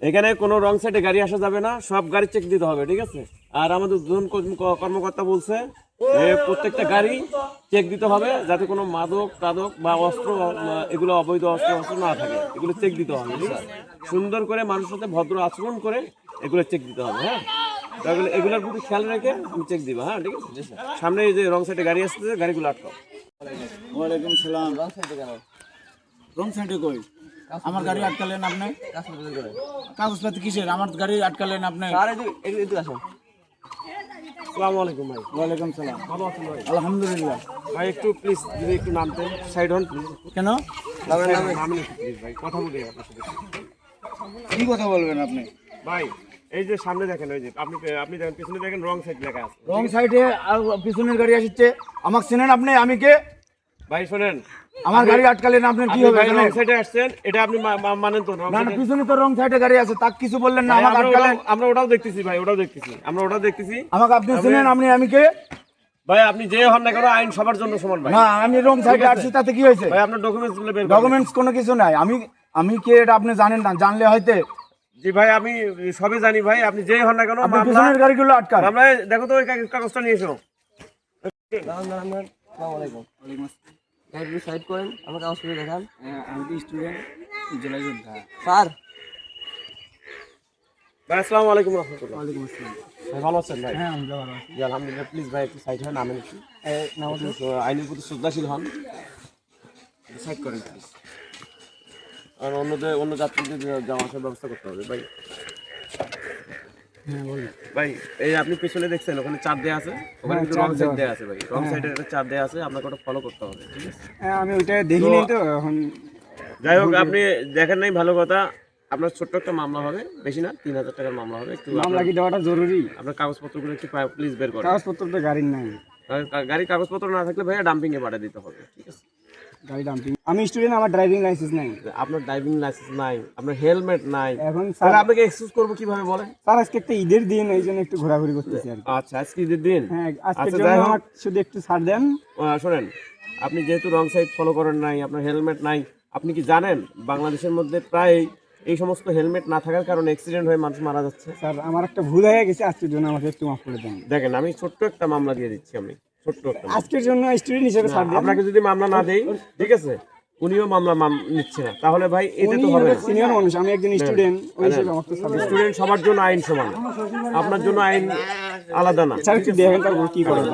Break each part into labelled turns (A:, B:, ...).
A: এখানে কোনো রং সাইডে গাড়ি আসা যাবে না, সব গাড়ি চেক দিতে হবে, ঠিক আছে? আর আমাদের দুজন কর্মকর্তা বলছে যে প্রত্যেকটা গাড়ি চেক দিতে হবে যাতে কোনো মাদক টাদক বা অস্ত্র এগুলো অবৈধ অস্ত্র না থাকে, এগুলো চেক দিতে হবে, ঠিক আছে? সুন্দর করে মানুষের সাথে ভদ্র আচরণ করে এগুলো চেক দিতে হবে। হ্যাঁ, তাহলে এগুলোর প্রতি খেয়াল রেখে তুমি চেক দিবা। হ্যাঁ, ঠিক আছে? সামনে এই যে রং সাইডে গাড়ি আসতেছে, গাড়িগুলো আটকাও।
B: ওয়ালাইকুম সালাম। রং সাইডে কই? আমার গাড়ি আটকালেন আপনি? কাগজপাতি কিসের? আমার গাড়ি আটকালেন আপনি?
A: আসসালামু আলাইকুম ভাই।
B: ওয়ালাইকুম সালাম।
A: ভালো আছেন ভাই?
B: আলহামদুলিল্লাহ।
A: ভাই একটু প্লিজ যদি একটু নামতেন, সাইড হন প্লিজ।
B: কেন?
A: নামেন একটু প্লিজ ভাই, কথা বলি আপনার সাথে।
B: কি কথা বলবেন আপনি?
A: ভাই এই যে সামনে দেখেন, ওই যে আপনি দেখেন পিছনে দেখেন রং সাইড লেখা আছে।
B: রং সাইডে আর পিছনের গাড়ি আসছে। আমাকে চেনেন আপনি? আমি কে?
A: ভাই শুনেন,
B: আমার গাড়ি আটকালেন আপনার কি হবে?
A: রং সাইডে আসছেন, এটা আপনি মানেন তো?
B: না না, পিছনে তো রং সাইডে গাড়ি আছে, তাক কিছু বললেন না। আমাকে আটকালেন।
A: আমরা ওটাও দেখতেছি ভাই, ওটাও দেখতেছি, আমরা ওটাও দেখতেছি।
B: আমাকে আপনি চেনেন? আমি কে?
A: ভাই আপনি যে হন না কেন, আইন সবার জন্য সমান ভাই।
B: না, আমি রং সাইডে আসছি, তাতে কি হয়েছে?
A: ভাই আপনার ডকুমেন্টস গুলো বের করুন।
B: ডকুমেন্টস কোনো কিছু নাই। আমি কে এটা আপনি জানেন না, জানলে হয়তো।
A: জি ভাই আমি সবই জানি ভাই, আপনি যেই হন না কেন
B: আপনি পিছনের গাড়িগুলো আটকান।
A: আমরা দেখো তো ওই কাগজটা নিয়ে এসো।
C: সাইড করেন, আমার কাগজ করে দেখান।
B: আমি তো স্টুডেন্ট, জেলা যোদ্ধা।
C: স্যার
A: ভাই আসসালামু আলাইকুম রাহমাতুল্লাহ।
B: ওয়ালাইকুম আসসালাম।
A: ভাই ভালো আছেন ভাই?
B: হ্যাঁ আমি ভালো আছি।
A: জি আলহামদুলিল্লাহ। প্লিজ ভাই একটু সাইড হন, নামেন একটু। আইনের প্রতি শ্রদ্ধাশীল হন, সাইড করেন প্লিজ। আর অন্য যাত্রীদের যাওয়া আসার ব্যবস্থা করতে হবে ভাই।
B: হ্যাঁ বলুন
A: ভাই এই আপনি পিছনে দেখছেন ওখানে চার দেয়া আছে, ওখানে কিন্তু রং সাইড দেয়া আছে ভাই, রং সাইডে একটা চার দেয়া আছে, আপনাকে ওটা ফলো করতে হবে, ঠিক আছে?
B: হ্যাঁ, আমি ওইটা দেখিনি তো এখন।
A: যাই হোক, আপনি দেখেন নাই, ভালো কথা। আপনার ছোট্ট একটা মামলা হবে, বেশি না, 3000 টাকার মামলা হবে। একটু
B: মামলা কি দেওয়াটা জরুরি?
A: আপনার কাগজপত্রগুলো একটু প্লিজ বের করেন।
B: কাগজপত্র তো গাড়ির নাই।
A: গাড়ির কাগজপত্র না থাকলে ভাইয়া ডাম্পিং এ পাঠিয়ে দিতে হবে, ঠিক আছে?
B: গাড়ি ডাম্পিং। আমি স্টুডেন্ট, আমার ড্রাইভিং লাইসেন্স নাই।
A: আপনার ড্রাইভিং লাইসেন্স নাই, আপনার হেলমেট নাই,
B: এখন
A: স্যার আপনাকে এক্সকিউজ করবো কিভাবে বলেন?
B: স্যার আজকে একটা ঈদের দিন, এই জন্য একটু ঘোরাঘুরি করতেছি আর কি।
A: আচ্ছা আজকে ঈদের দিন।
B: হ্যাঁ, আজকের
A: আচ্ছা,
B: জন্য
A: যাই হোক।
B: আমাকে শুধু একটু ছাড় দেন।
A: শোনেন, আপনি যেহেতু রং সাইড ফলো করেন নাই, আপনার হেলমেট নাই, আপনি কি জানেন বাংলাদেশের মধ্যে প্রায় এই সমস্ত হেলমেট না থাকার কারণে অ্যাক্সিডেন্ট হয়ে মানুষ মারা যাচ্ছে?
B: স্যার আমার একটা ভুল হয়ে গেছে, আজকের জন্য আমাকে একটু মাফ করে দেন।
A: দেখেন আমি ছোট্ট একটা মামলা দিয়ে দিচ্ছি, আমি ছোট্ট একটা মামলা।
B: আজকের জন্য স্টুডেন্ট হিসেবে ছাড় দেন।
A: আপনাকে যদি মামলা না দেই, ঠিক আছে, উনিও মামলা নিচ্ছে না, তাহলে ভাই এতে তো হবে না।
B: সিনিয়র মানুষ, আমি একজন স্টুডেন্ট, ওই হিসেবে আমার তো ছাড় দেন।
A: স্টুডেন্ট সবার জন্য আইন সমান, আপনার জন্য আইন আলাদা না।
B: স্যার একটু দেখেন তারপর কি করেন।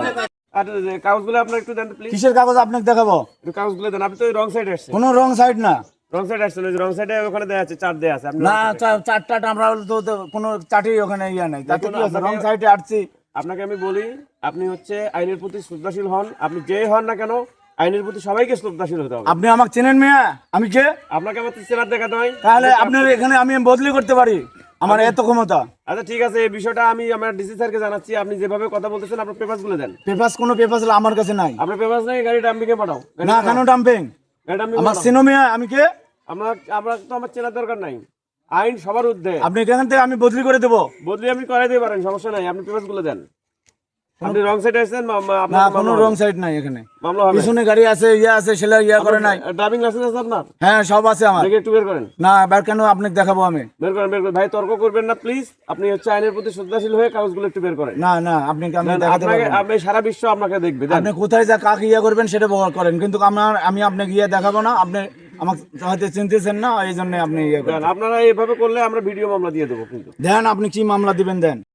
A: আর কাগজগুলো আপনার একটু দেন প্লিজ।
B: কিসের কাগজ আপনাকে দেখাবো?
A: একটু কাগজগুলো দেন, আপনি তো রং সাইডে আসছেন।
B: কোনো রং সাইড না।
A: রং সাইডে আসছেন, ওই রং সাইডে ওখানে দেয়া আছে, চার দেয়া আছে। আপনি
B: না, চারটা আমরা তো কোনো চারটি ওখানে ইয়া নাই, তাতে কি আছে? রং সাইডে আসছি।
A: আপনাকে আমি বলি, আপনি হচ্ছে আইনের প্রতি শ্রদ্ধাশীল হন, আপনি যেই হন না কেন আইনের প্রতি সবাইকে শ্রদ্ধাশীল হতে হবে।
B: আপনি আমাকে চেনেন মিয়া? আমি কে?
A: আপনাকে আমার চেনার দেখাতে হয়,
B: তাহলে আপনার এখানে আমি বদলি করতে পারি, আমার এত ক্ষমতা।
A: আচ্ছা ঠিক আছে, এই বিষয়টা আমি আমার ডিসি স্যারকে জানাচ্ছি। আপনি যেভাবে কথা বলতেছেন আপনার পেপারস গুলো দেন।
B: পেপারস, কোনো পেপারস আমার কাছে নাই।
A: আপনার পেপারস নাই, গাড়ি ডাম্পিংয়ে পাঠাও।
B: না, কেন ডাম্পিং?
A: গাড়ি ডাম্পিং
B: আমার চেনো মিয়া? আমি কে?
A: আমরা তো আমার চেনার দরকার নাই, আইন সবার ঊর্ধ্বে।
B: আপনি এখান থেকে আমি বদলি করে দেবো।
A: বদলি আপনি করাই দিতে পারেন, সমস্যা নাই। আপনি পেপারস গুলো দেন। আপনি রং সাইডে আসছেন,
B: না, কোনো রং সাইড নাই এখানে।
A: মামলা হবে।
B: পিছনে গাড়ি আছে, ইয়া আছে, সেটা ইয়া করে নাই।
A: ড্রাইভিং লাইসেন্স আছে আপনার?
B: হ্যাঁ, সব আছে আমার।
A: দেখে একটু বের করেন।
B: না, এবার কেন আপনাকে দেখাবো আমি?
A: বের করেন, বের করেন ভাই, তর্ক করবেন না প্লিজ। আপনি হচ্ছে আইনের প্রতি শ্রদ্ধাশীল হয়ে কাগজগুলো একটু বের করেন।
B: না না, আপনাকে আমি
A: দেন,
B: দেখাতে পারবো না।
A: আপনি সারা বিশ্ব আপনাকে দেখবে। দেন।
B: আপনি কোথায় যা কাকে ইয়া করবেন সেটা করেন, কিন্তু আমি আপনাকে ইয়ে দেখাবো না। আপনি আমাকে হয়তো চিনতেছেন না, এই জন্য আপনি ইয়ে করেন।
A: দেন, আপনারা এইভাবে করলে আমরা ভিডিও মামলা দিয়ে দেবো কিন্তু।
B: দেন, আপনি কি মামলা দিবেন দেন।